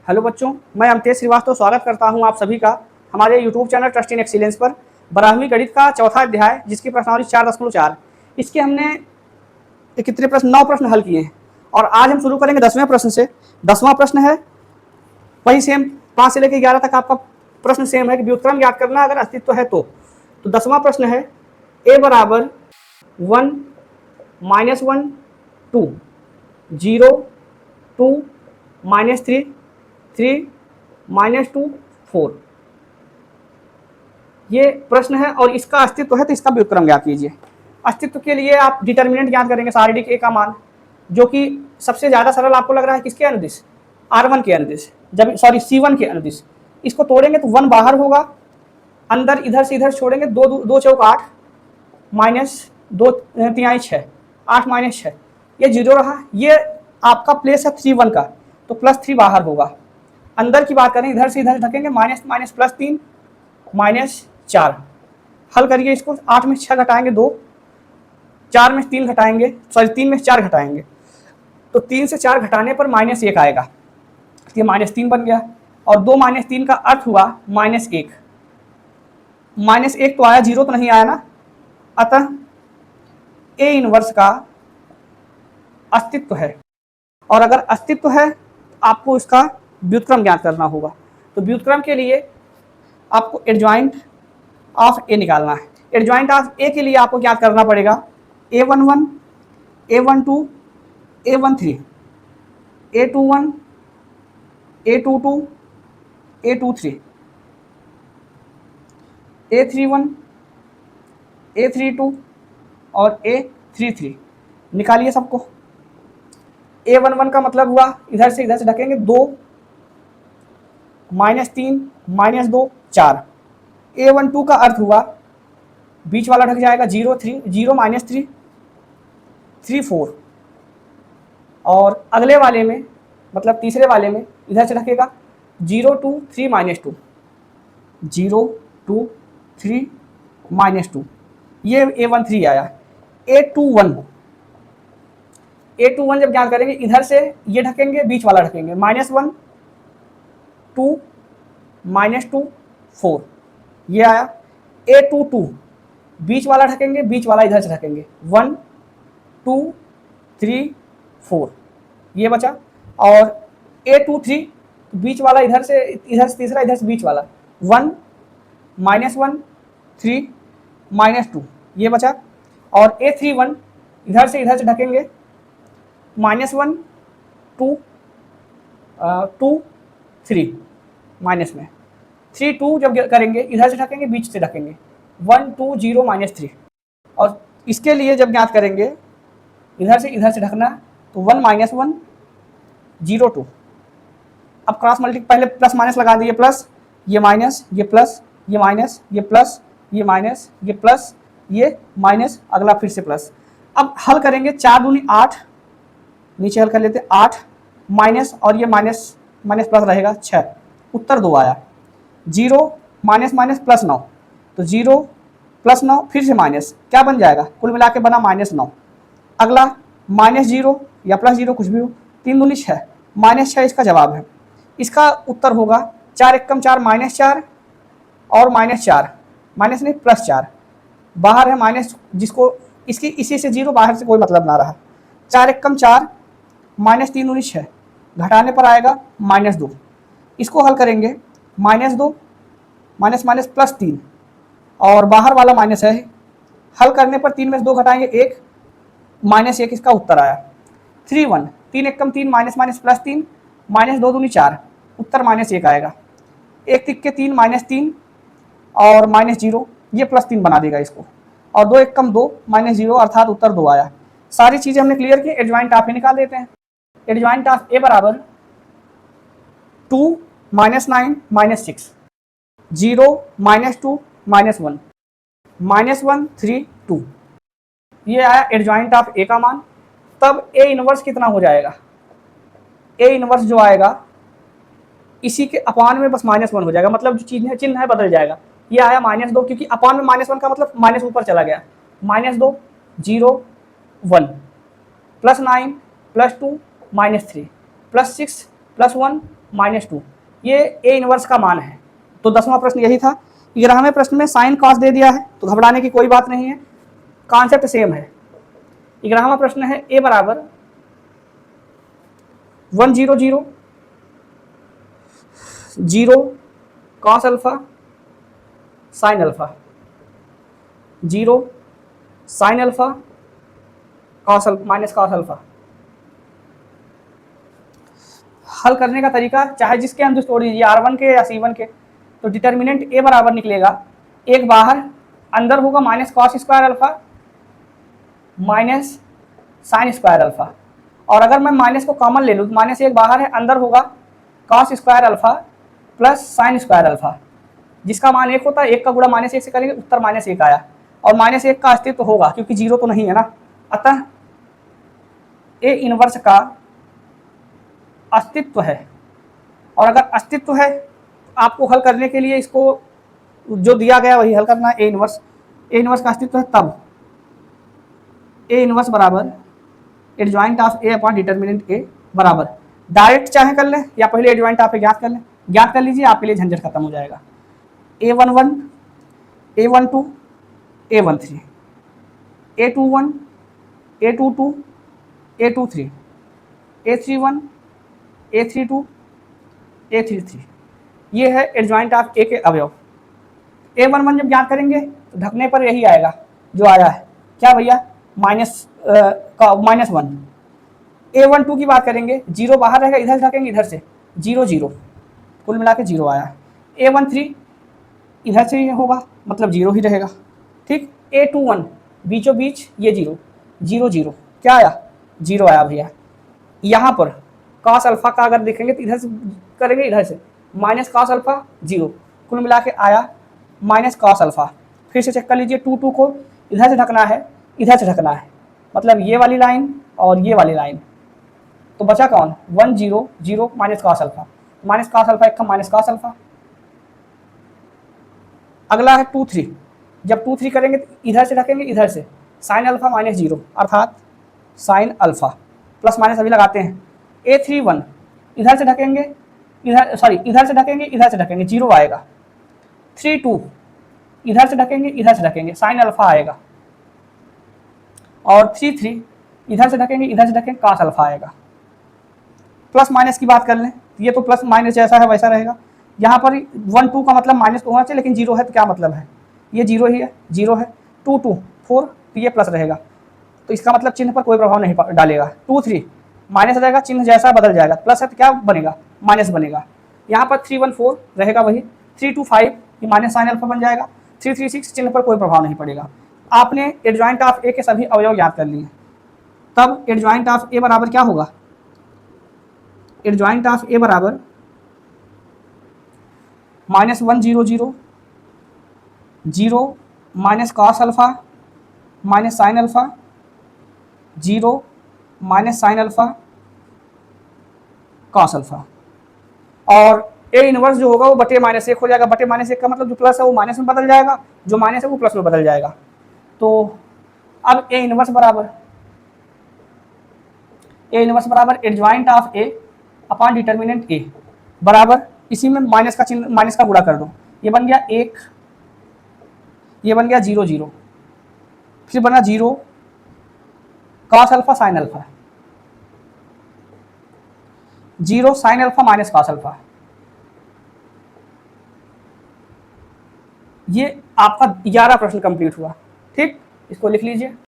Hello बच्चों, मैं अमतेश श्रीवास्तव स्वागत करता हूं आप सभी का हमारे YouTube channel trust in excellence पर। 12वीं गणित का चौथा अध्याय जिसकी प्रश्नावली 4.4, इसके हमने कितने प्रश्न 9 प्रश्न हल किए हैं और आज हम शुरू करेंगे 10वें प्रश्न से। 10वां प्रश्न है वही सेम 5 से लेकर 11 तक आपका प्रश्न सेम है कि व्युत्क्रम ज्ञात करना अगर अस्तित्व है तो 10वां प्रश्न है a बराबर 1 -1 2 0 2 -3 3 -2 4। ये प्रश्न है और इसका अस्तित्व है तो इसका व्युत्क्रम ज्ञात कीजिए। अस्तित्व के लिए आप डिटर्मिनेंट ज्ञात करेंगे सारणी के a का मान, जो कि सबसे ज्यादा सरल आपको लग रहा है किसके अनुदिश, R1 के अनुदिश, जब सॉरी C1 के अनुदिश। इसको तोड़ेंगे तो 1 बाहर होगा, अंदर इधर से इधर छोड़ेंगे 2 चौक 8 -2 तिहाई 6 8 -6, ये 0 रहा। ये आपका प्लेस है 3 1 का, तो +3 बाहर होगा। अंदर की बात करें इधर से इधर ढकेंगे -+3 -4। हल करिए इसको, 8 में 6 घटाएंगे 2, 4 में 3 घटाएंगे, सॉरी 3 में 4 घटाएंगे तो 3 से 4 घटाने पर -1 आएगा, ये -3 बन गया। और 2 -3 का अर्थ हुआ -1, -1 तो आया, 0 तो नहीं आया ना। अतः A इनवर्स का अस्तित्व है, और अगर अस्तित्व है आपको इसका व्युत्क्रम ज्ञात करना होगा। तो व्युत्क्रम के लिए आपको एडजॉइंट ऑफ A निकालना है। एडजॉइंट ऑफ A के लिए आपको ज्ञात करना पड़ेगा A11 A12 A13 A21 A22 A23 A31 A32 और A33। निकालिए सबको। A11 का मतलब हुआ इधर से ढकेंगे 2 -3 -2 4। A12 का अर्थ हुआ बीच वाला ढक जाएगा 0 -3 3 4। और अगले वाले में मतलब तीसरे वाले में इधर से ढकेगा 0 2 3 -2 0 2 3 -2, ये A13 आया। A21 जब ज्ञात करेंगे इधर से ये ढकेंगे, बीच वाला ढकेंगे -1 2 -2 4, ये आया। A22 बीच वाला ढकेंगे, बीच वाला इधर से ढकेंगे 1 2 3 4, ये बचा। और A23 बीच वाला इधर से तीसरा, इधर से बीच वाला 1 -1 3 -2, ये बचा। और A31 इधर से ढकेंगे -1 2 2 3 माइनस में 3 2 जब करेंगे इधर से ढकेंगे, बीच से ढकेंगे 1 2 0 -3। और इसके लिए जब ज्ञात करेंगे इधर से ढकना तो 1 -1 0 2। अब क्रॉस मल्टी पहले प्लस माइनस लगा दिए, प्लस ये माइनस ये प्लस ये माइनस ये प्लस ये माइनस ये प्लस ये माइनस, अगला फिर से प्लस। अब हल करेंगे 4 दूनी 8, नीचे हल कर लेते 8 माइनस और ये माइनस प्लस रहेगा 6, उत्तर 2 आया। 0 माइनस प्लस 9, तो 0 प्लस 9 फिर से माइनस, क्या बन जाएगा, कुल मिला के बना -9। अगला -0 या +0 कुछ भी हो, 3 दूनी 6 -6 इसका जवाब है। इसका उत्तर होगा 4 एकम 4 -4 और -4 माइनस नहीं +4, बाहर है माइनस, जिसको इसकी इसी से 0 बाहर से कोई मतलब ना रहा। 4 एकम 4 -3 दूनी 6, घटाने पर आएगा -2। इसको हल करेंगे -2 माइनस +3 और बाहर वाला माइनस है, हल करने पर 3 में से 2 घटाएंगे 1 -1, इसका उत्तर आया 3 1। 3 एकम 3 +3 -2 दूनी 4, उत्तर -1 आएगा। 1 तिक्के 3 -3 और -0, ये +3 बना देगा इसको। और 2 एकम 2 -0 अर्थात उत्तर 2 आया। सारी चीजें हमने क्लियर की। एडजॉइंट ऑफ ए निकाल देते हैं। एडजॉइंट ऑफ ए बराबर 2 -9 -6 0 -2 -1 -1 3 2, ये आया एडजॉइंट ऑफ ए का मान। तब ए इनवर्स कितना हो जाएगा, ए इनवर्स जो आएगा इसी के अपान में बस -1 हो जाएगा, मतलब जो चिन्ह है बदल जाएगा। ये आया -2, क्योंकि अपान में -1 का मतलब माइनस ऊपर चला गया। -2 0 1 +9 +2 -3 +6 +1 -2, ये ए इनवर्स का मान है। तो 10वां प्रश्न यही था। 11वें प्रश्न में साइन कॉस दे दिया है, तो घबराने की कोई बात नहीं है, कॉन्सेप्ट सेम है। 11वां प्रश्न है ए बराबर 100 0 cos alpha sine alpha, 0 sine alpha cos minus cos alpha. हल करने का तरीका चाहे जिसके अंदर तोड़ दीजिए, R1 के या C1 के, तो डिटर्मिनेंट ए बराबर निकलेगा, एक बाहर अंदर होगा minus cos square alpha minus sine square alpha, और अगर मैं माइनस को कॉमन ले लूँ, माइनस एक बाहर है, अंदर होगा cos square alpha plus sine square alpha, जिसका मान 1 होता है। 1 का गुणा -1 से करेंगे, उत्तर -1 आया, और -1 का अस्तित्व होगा क्योंकि 0 तो नहीं है ना, अतः ए इनवर्स का अस्तित्व है। और अगर अस्तित्व है तो आपको हल करने के लिए इसको जो दिया गया वही हल करना है। ए इनवर्स का अस्तित्व है, तब ए इनवर्स बराबर adjoint of A upon determinant A बराबर, डायरेक्ट चाहे कर लें या पहले एडजॉइंट ऑफ ए ज्ञात कर लें, ज्ञात कर लीजिए, आपके लिए झंझट खत्म हो जाएगा। A11 A12 A13 A21 A22 A23 A31 A32 A33, ये है एडजॉइंट ऑफ ए के अवयव। A11 जब ज्ञात करेंगे तो ढकने पर यही आएगा जो आया है, क्या भैया, -1। A12 की बात करेंगे, 0 बाहर रहेगा, इधर ढकेंगे, इधर से 0 0, कुल मिला के 0 आया। A13 इधर से होगा, मतलब 0 ही रहेगा, ठीक। A21 बीचों बीच ये 0 0 0, क्या आया, 0 आया भैया। यहाँ पर कॉस अल्फा का अगर देखेंगे तो इधर से करेंगे, इधर से माइनस कॉस अल्फा 0, कुल मिला के आया माइनस कॉस अल्फा। फिर से चेक कर लीजिए, 2 को इधर से ढकना है, इधर से ढकना है, मतलब ये वाली लाइन और ये वाली लाइन, तो बचा कौन, 1 0 0 minus cos alpha, minus cos alpha एक माइनस कॉस अल्फा। अगला है 2 3, जब 2 3 करेंगे तो इधर से ढकेंगे, इधर से साइन अल्फा -0, अर्थात साइन अल्फा, प्लस माइनस अभी लगाते हैं। A31 इधर से ढकेंगे, इधर से ढकेंगे, इधर से ढकेंगे, 0 आएगा। 32 इधर से ढकेंगे, इधर से ढकेंगे, साइन अल्फा आएगा। और 33 इधर से ढकेंगे, इधर से ढकेंगे, कॉस अल्फा आएगा। प्लस माइनस की बात कर लें, ये तो प्लस माइनस जैसा है वैसा रहेगा। यहाँ पर 1 2 का मतलब माइनस तो होना चाहिए, लेकिन 0 है तो क्या मतलब है, ये 0 ही है, 0 है। 2 2 4 तो ये प्लस रहेगा, तो इसका मतलब चिन्ह पर कोई प्रभाव नहीं डालेगा। 2 3 माइनस रहेगा, चिन्ह जैसा बदल जाएगा, प्लस है तो क्या बनेगा, माइनस बनेगा। यहाँ पर 3 1 4 रहेगा वही, 3 2 5 ये माइनस साइन अल्फा बन जाएगा। 3 3 6 चिन्ह पर कोई प्रभाव नहीं पड़ेगा। आपने एडजॉइंट ऑफ ए के सभी अवयव याद कर लिए, तब एडजॉइंट ऑफ ए बराबर क्या होगा, एडजॉइंट ऑफ ए बराबर -1 0 0 0 minus cos alpha minus sine alpha 0 minus sine alpha cos alpha. और ए इनवर्स जो होगा वो बटे -1 हो जाएगा। बटे -1 का मतलब जो प्लस है वो माइनस में बदल जाएगा, जो माइनस है वो प्लस में बदल जाएगा। तो अब ए इनवर्स बराबर adjoint of A upon determinant A बराबर, इसी में माइनस का चिन्ह, माइनस का गुणा कर दो, ये बन गया 1, ये बन गया 0 0, फिर बना 0 cos alpha sine alpha, 0 sine alpha minus cos alpha. ये आपका 11 प्रश्न कंप्लीट हुआ, ठीक, इसको लिख लीजिए।